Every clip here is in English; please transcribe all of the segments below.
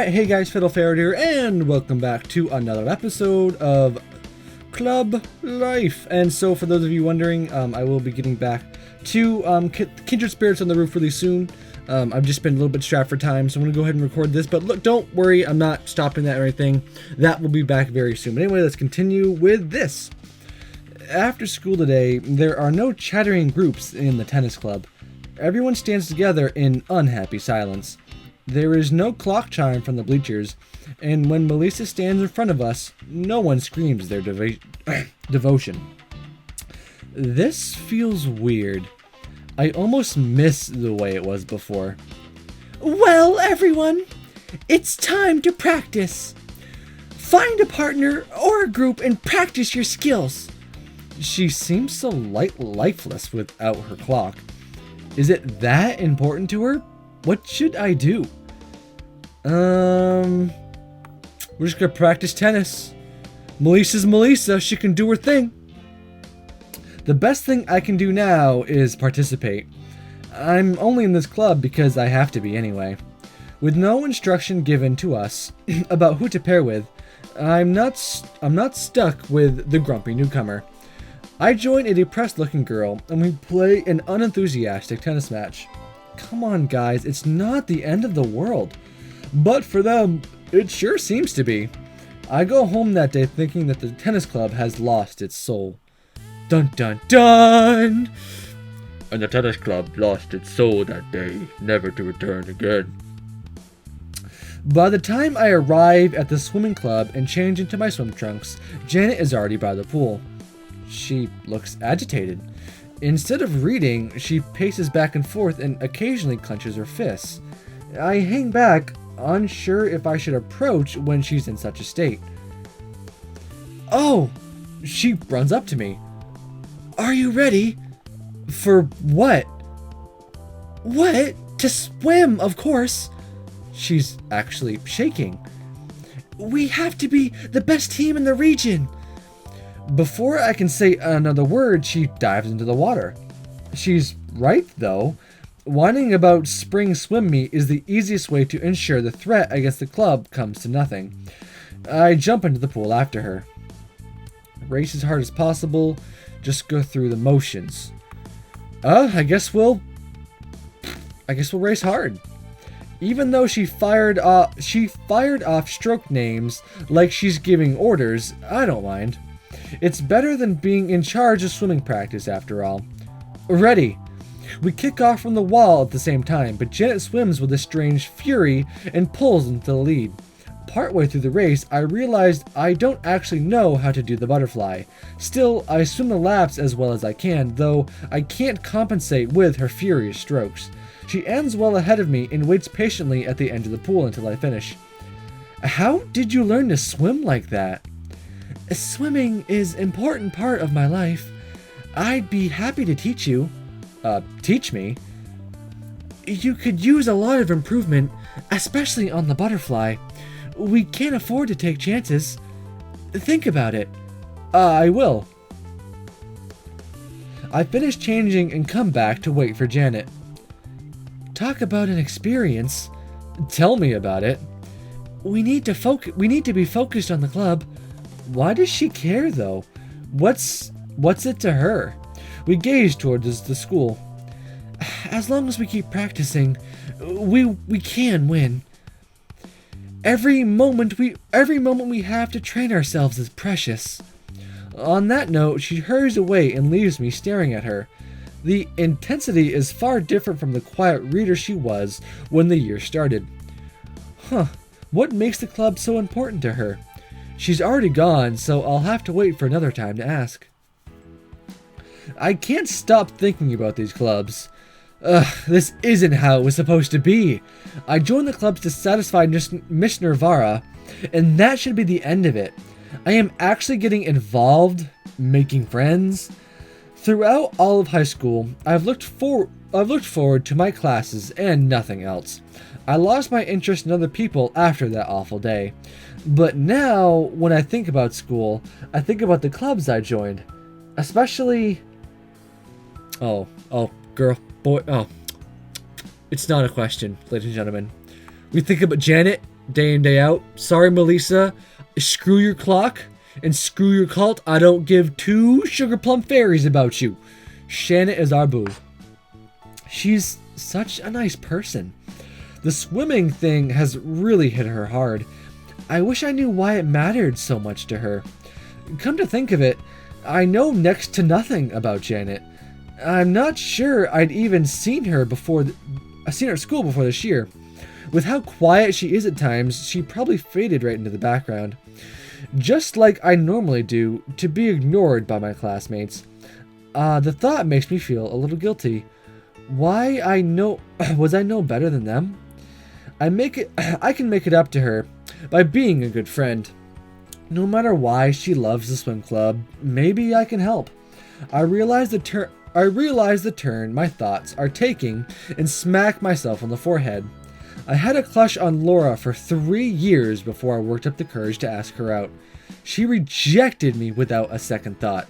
Alright, hey guys, Fiddle Ferret here, and welcome back to another episode of Club Life. And so, for those of you wondering, I will be getting back to Kindred Spirits on the Roof really soon. I've just been a little bit strapped for time, so I'm going to go ahead and record this. But look, don't worry, I'm not stopping that or anything. That will be back very soon. But anyway, let's continue with this. After school today, there are no chattering groups in the tennis club. Everyone stands together in unhappy silence. There is no clock chime from the bleachers, and when Melissa stands in front of us, no one screams their devotion. This feels weird. I almost miss the way it was before. Well, everyone, it's time to practice. Find a partner or a group and practice your skills. She seems so lifeless without her clock. Is it that important to her? What should I do? We're just gonna practice tennis. Melissa's Melissa, she can do her thing. The best thing I can do now is participate. I'm only in this club because I have to be anyway. With no instruction given to us about who to pair with, I'm not stuck with the grumpy newcomer. I join a depressed-looking girl, and we play an unenthusiastic tennis match. Come on, guys, it's not the end of the world. But for them, it sure seems to be. I go home that day thinking that the tennis club has lost its soul. Dun dun dun! And the tennis club lost its soul that day, never to return again. By the time I arrive at the swimming club and change into my swim trunks, Janet is already by the pool. She looks agitated. Instead of reading, she paces back and forth and occasionally clenches her fists. I hang back, unsure if I should approach when she's in such a state. Oh! She runs up to me. Are you ready? For what? What? To swim, of course. She's actually shaking. We have to be the best team in the region. Before I can say another word, she dives into the water. She's right, though. Whining about spring swim meet is the easiest way to ensure the threat against the club comes to nothing. I jump into the pool after her. Race as hard as possible. Just go through the motions. I guess we'll race hard. Even though she fired off stroke names like she's giving orders, I don't mind. It's better than being in charge of swimming practice, after all. Ready. We kick off from the wall at the same time, but Janet swims with a strange fury and pulls into the lead. Partway through the race, I realized I don't actually know how to do the butterfly. Still, I swim the laps as well as I can, though I can't compensate with her furious strokes. She ends well ahead of me and waits patiently at the end of the pool until I finish. How did you learn to swim like that? Swimming is an important part of my life. I'd be happy to teach you. Teach me? You could use a lot of improvement, especially on the butterfly. We can't afford to take chances. Think about it. I will. I finish changing and come back to wait for Janet. Talk about an experience. Tell me about it. We need to be focused on the club. Why does she care, though? What's it to her? We gaze towards the school. As long as we keep practicing, we can win. Every moment we have to train ourselves is precious. On that note, she hurries away and leaves me staring at her. The intensity is far different from the quiet reader she was when the year started. What makes the club so important to her? She's already gone, so I'll have to wait for another time to ask. I can't stop thinking about these clubs. This isn't how it was supposed to be. I joined the clubs to satisfy Miss Nervara, and that should be the end of it. I am actually getting involved, making friends. Throughout all of high school, I've looked forward to my classes and nothing else. I lost my interest in other people after that awful day. But now, when I think about school, I think about the clubs I joined. Especially... Oh, girl, boy, It's not a question, ladies and gentlemen. We think about Janet day in, day out. Sorry, Melissa. Screw your clock and screw your cult. I don't give two sugar plum fairies about you. Shannon is our boo. She's such a nice person. The swimming thing has really hit her hard. I wish I knew why it mattered so much to her. Come to think of it, I know next to nothing about Janet. I'm not sure I'd even seen her at school before this year. With how quiet she is at times, she probably faded right into the background. Just like I normally do, to be ignored by my classmates. The thought makes me feel a little guilty. Was I no better than them? I can make it up to her by being a good friend. No matter why she loves the swim club, maybe I can help. I realize the turn my thoughts are taking and smack myself on the forehead. I had a crush on Laura for 3 years before I worked up the courage to ask her out. She rejected me without a second thought.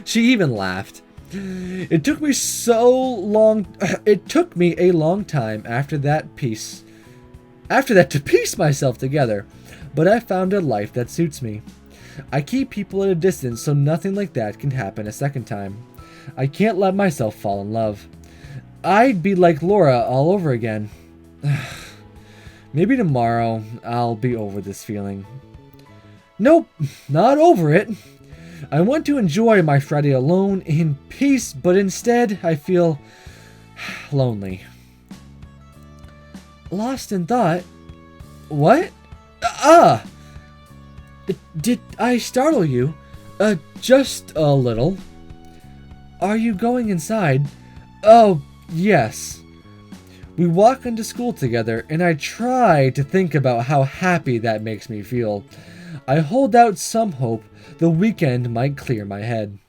She even laughed. It took me a long time after that to piece myself together, but I found a life that suits me. I keep people at a distance so nothing like that can happen a second time. I can't let myself fall in love. I'd be like Laura all over again. Maybe tomorrow I'll be over this feeling. Nope, not over it. I want to enjoy my Friday alone in peace, but instead I feel lonely. Lost in thought? What? Did I startle you? Just a little. Are you going inside? Oh, yes. We walk into school together, and I try to think about how happy that makes me feel. I hold out some hope the weekend might clear my head.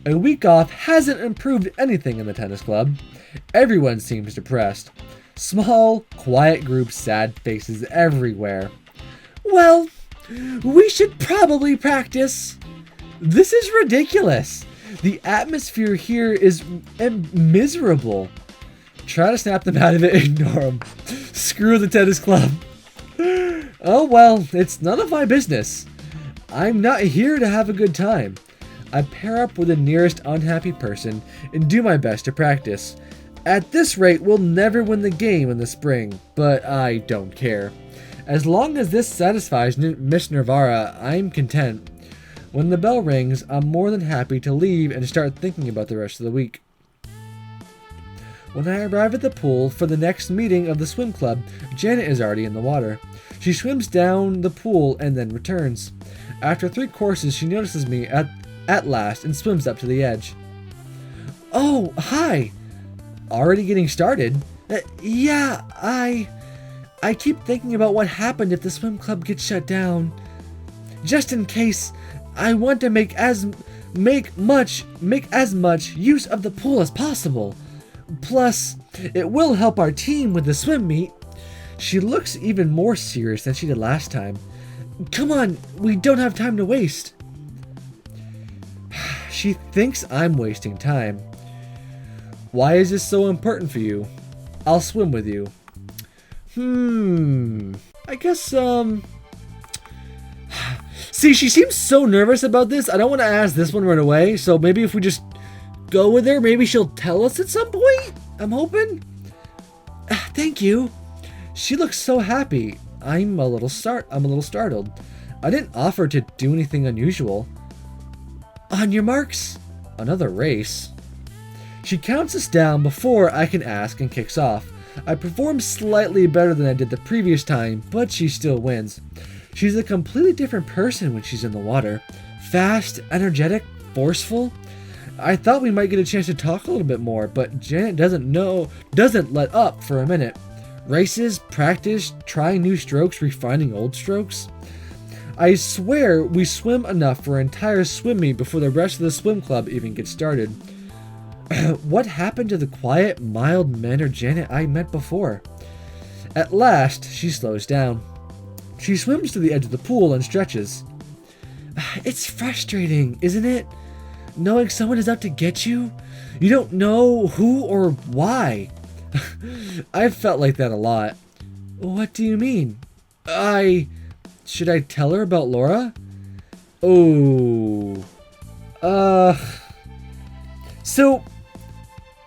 A week off hasn't improved anything in the tennis club. Everyone seems depressed. Small, quiet groups, sad faces everywhere. Well, we should probably practice. This is ridiculous. The atmosphere here is miserable. Try to snap them out of it, ignore them. Screw the tennis club. Oh well, it's none of my business. I'm not here to have a good time. I pair up with the nearest unhappy person and do my best to practice. At this rate, we'll never win the game in the spring, but I don't care. As long as this satisfies Miss Nervara, I'm content. When the bell rings, I'm more than happy to leave and start thinking about the rest of the week. When I arrive at the pool for the next meeting of the swim club, Janet is already in the water. She swims down the pool and then returns. After 3 courses, she notices me at last and swims up to the edge. Oh, hi! Already getting started? Yeah, I keep thinking about what happened if the swim club gets shut down. Just in case, I want to make as much use of the pool as possible. Plus, it will help our team with the swim meet. She looks even more serious than she did last time. Come on, we don't have time to waste. She thinks I'm wasting time. Why is this so important for you? I'll swim with you. I guess, See, she seems so nervous about this. I don't want to ask this one right away, so maybe if we just go with her, maybe she'll tell us at some point? I'm hoping. Thank you. She looks so happy. I'm a little startled. I didn't offer to do anything unusual. On your marks. Another race. She counts us down before I can ask and kicks off. I perform slightly better than I did the previous time, but she still wins. She's a completely different person when she's in the water. Fast, energetic, forceful. I thought we might get a chance to talk a little bit more, but Janet doesn't let up for a minute. Races, practice, trying new strokes, refining old strokes. I swear we swim enough for an entire swim meet before the rest of the swim club even gets started. What happened to the quiet, mild-mannered Janet I met before? At last, she slows down. She swims to the edge of the pool and stretches. It's frustrating, isn't it? Knowing someone is out to get you? You don't know who or why. I've felt like that a lot. What do you mean? Should I tell her about Laura? Oh. So,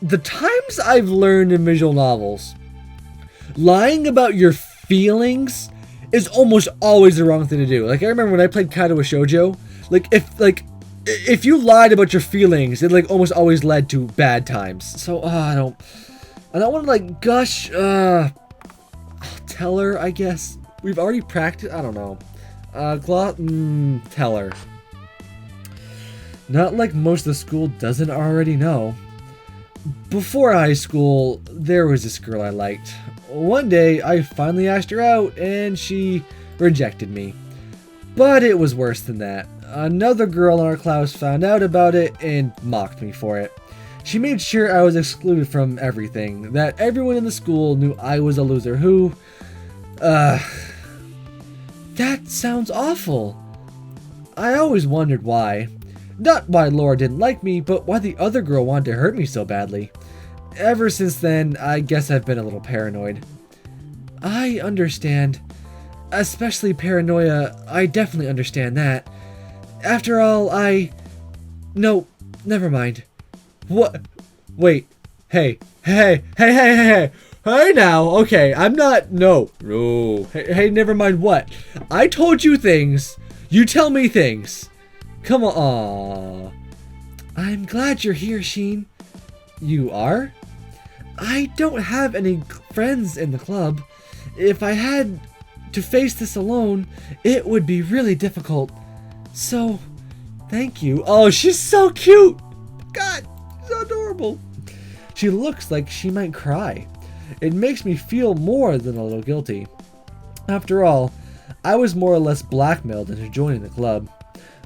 the times I've learned in visual novels, lying about your feelings is almost always the wrong thing to do. Like, I remember when I played Kaido with Shoujo, if you lied about your feelings, it like almost always led to bad times. So I don't want to like gush. I'll tell her, I guess. We've already practiced. I don't know. Tell her. Not like most of the school doesn't already know. Before high school, there was this girl I liked. One day, I finally asked her out, and she rejected me. But it was worse than that. Another girl in our class found out about it and mocked me for it. She made sure I was excluded from everything, that everyone in the school knew I was a loser who... That sounds awful. I always wondered why. Not why Laura didn't like me, but why the other girl wanted to hurt me so badly. Ever since then, I guess I've been a little paranoid. I understand. Especially paranoia, I definitely understand that. After all, No, never mind. What? Wait. Hey now, okay, I'm not... No. Hey, never mind what? I told you things. You tell me things. Come on. Aw. I'm glad you're here, Sheen. You are? I don't have any friends in the club. If I had to face this alone, it would be really difficult. So, thank you. Oh, she's so cute. God, so adorable. She looks like she might cry. It makes me feel more than a little guilty. After all, I was more or less blackmailed into joining the club.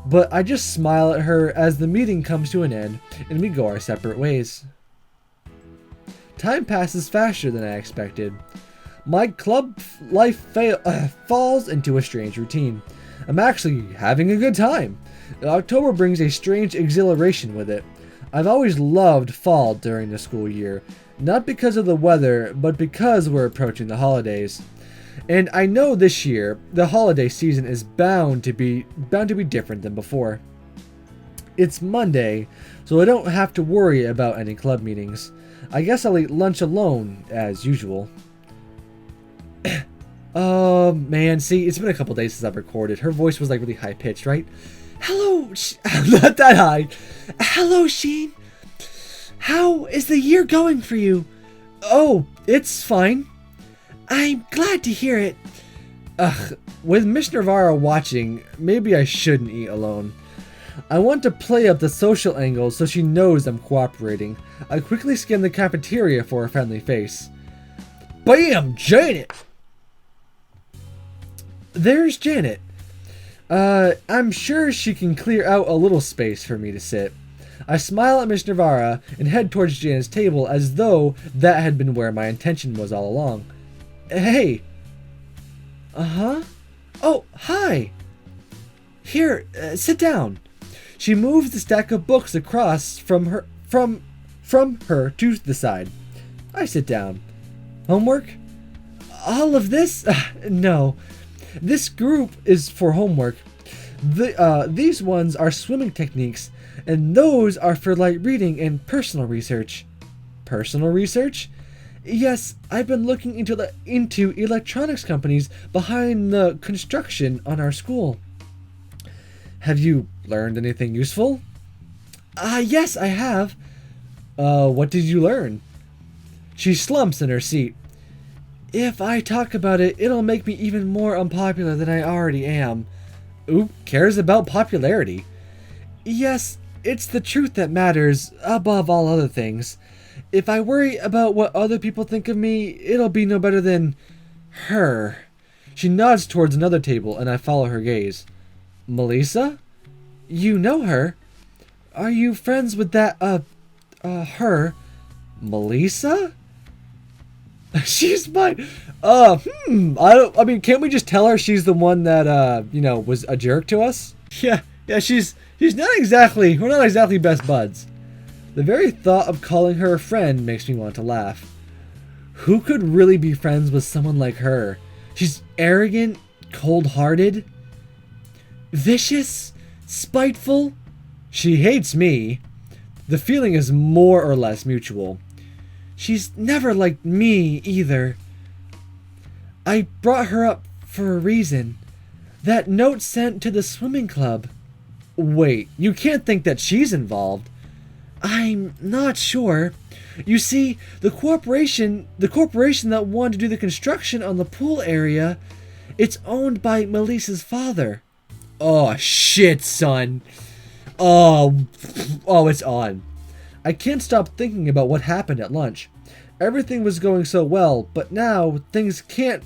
But I just smile at her as the meeting comes to an end and we go our separate ways. Time passes faster than I expected. My club life falls into a strange routine. I'm actually having a good time. October brings a strange exhilaration with it. I've always loved fall during the school year, not because of the weather, but because we're approaching the holidays. And I know this year, the holiday season is bound to be different than before. It's Monday, so I don't have to worry about any club meetings. I guess I'll eat lunch alone, as usual. Oh, man, see, it's been a couple days since I've recorded. Her voice was, like, really high-pitched, right? Hello, not that high. Hello, Sheen. How is the year going for you? Oh, it's fine. I'm glad to hear it. With Miss Navarro watching, maybe I shouldn't eat alone. I want to play up the social angle so she knows I'm cooperating. I quickly scan the cafeteria for a friendly face. Bam! Janet! There's Janet. I'm sure she can clear out a little space for me to sit. I smile at Miss Navarra and head towards Janet's table as though that had been where my intention was all along. Hey. Uh-huh. Oh, hi. Here, sit down. She moves the stack of books across from her to the side. I sit down. Homework? All of this? No. This group is for homework. These ones are swimming techniques, and those are for light reading and personal research. Personal research? Yes, I've been looking into electronics companies behind the construction on our school. Have you learned anything useful? Yes, I have. What did you learn? She slumps in her seat. If I talk about it, it'll make me even more unpopular than I already am. Who cares about popularity? Yes, it's the truth that matters, above all other things. If I worry about what other people think of me, it'll be no better than her. She nods towards another table, and I follow her gaze. Melissa? You know her? Are you friends with that, her? Melissa? She's mine. I mean, can't we just tell her she's the one that, was a jerk to us? Yeah, she's not exactly, we're not exactly best buds. The very thought of calling her a friend makes me want to laugh. Who could really be friends with someone like her? She's arrogant, cold-hearted, vicious, spiteful. She hates me. The feeling is more or less mutual. She's never liked me either. I brought her up for a reason. That note sent to the swimming club. Wait, you can't think that she's involved. I'm not sure. You see, the corporation that wanted to do the construction on the pool area, it's owned by Melissa's father. Oh shit, son. Oh, it's on. I can't stop thinking about what happened at lunch. Everything was going so well, but now things can't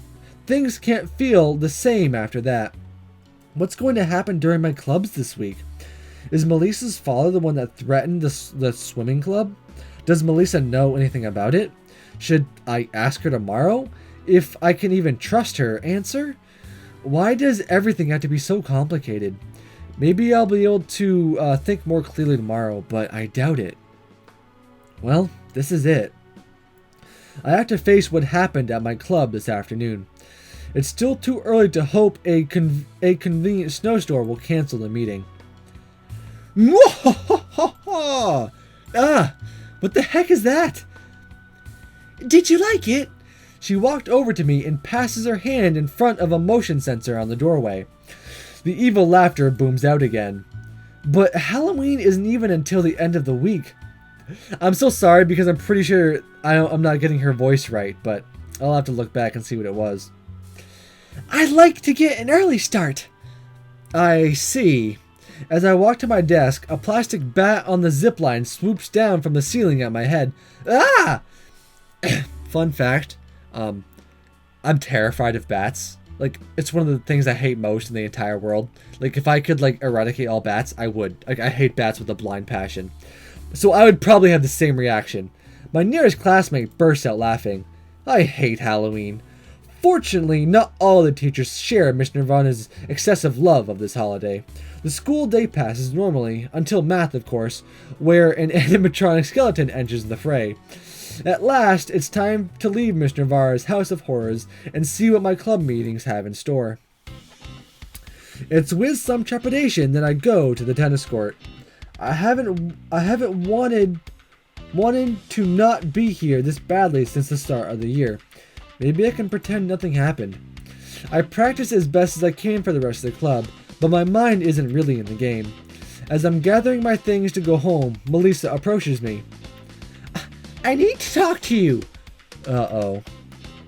feel the same after that. What's going to happen during my clubs this week? Is Melissa's father the one that threatened the swimming club? Does Melissa know anything about it? Should I ask her tomorrow? If I can even trust her answer? Why does everything have to be so complicated? Maybe I'll be able to think more clearly tomorrow, but I doubt it. Well, this is it. I have to face what happened at my club this afternoon. It's still too early to hope a convenient snowstorm will cancel the meeting. Ah, what the heck is that? Did you like it? She walked over to me and passes her hand in front of a motion sensor on the doorway. The evil laughter booms out again. But Halloween isn't even until the end of the week. I'm so sorry because I'm pretty sure I'm not getting her voice right, but I'll have to look back and see what it was. I'd like to get an early start. I see. As I walk to my desk, a plastic bat on the zipline swoops down from the ceiling at my head. Ah! Fun fact, I'm terrified of bats. Like, it's one of the things I hate most in the entire world. Like, if I could, like, eradicate all bats, I would. Like, I hate bats with a blind passion. So I would probably have the same reaction. My nearest classmate bursts out laughing. I hate Halloween. Fortunately, not all the teachers share Miss Nirvana's excessive love of this holiday. The school day passes normally, until math, of course, where an animatronic skeleton enters the fray. At last, it's time to leave Miss Nirvana's House of Horrors and see what my club meetings have in store. It's with some trepidation that I go to the tennis court. I haven't wanted to not be here this badly since the start of the year. Maybe I can pretend nothing happened. I practice as best as I can for the rest of the club, but my mind isn't really in the game. As I'm gathering my things to go home, Melissa approaches me. I need to talk to you. Uh-oh.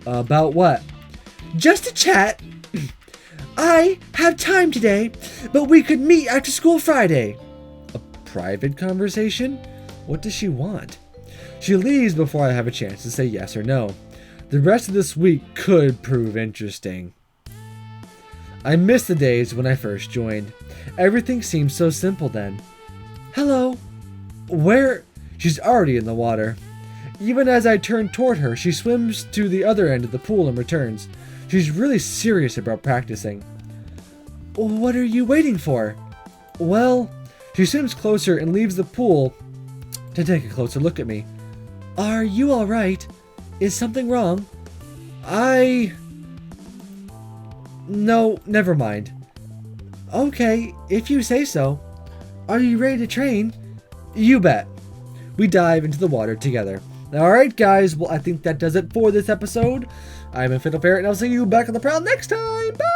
About what? Just a chat. I have time today, but we could meet after school Friday. A private conversation? What does she want? She leaves before I have a chance to say yes or no. The rest of this week could prove interesting. I miss the days when I first joined. Everything seemed so simple then. Hello. Where? She's already in the water. Even as I turn toward her, she swims to the other end of the pool and returns. She's really serious about practicing. What are you waiting for? Well, she swims closer and leaves the pool to take a closer look at me. Are you alright? Is something wrong? No, never mind. Okay, if you say so. Are you ready to train? You bet. We dive into the water together. Alright guys, well I think that does it for this episode. I'm Fiddle Parrot and I'll see you back on the prowl next time. Bye!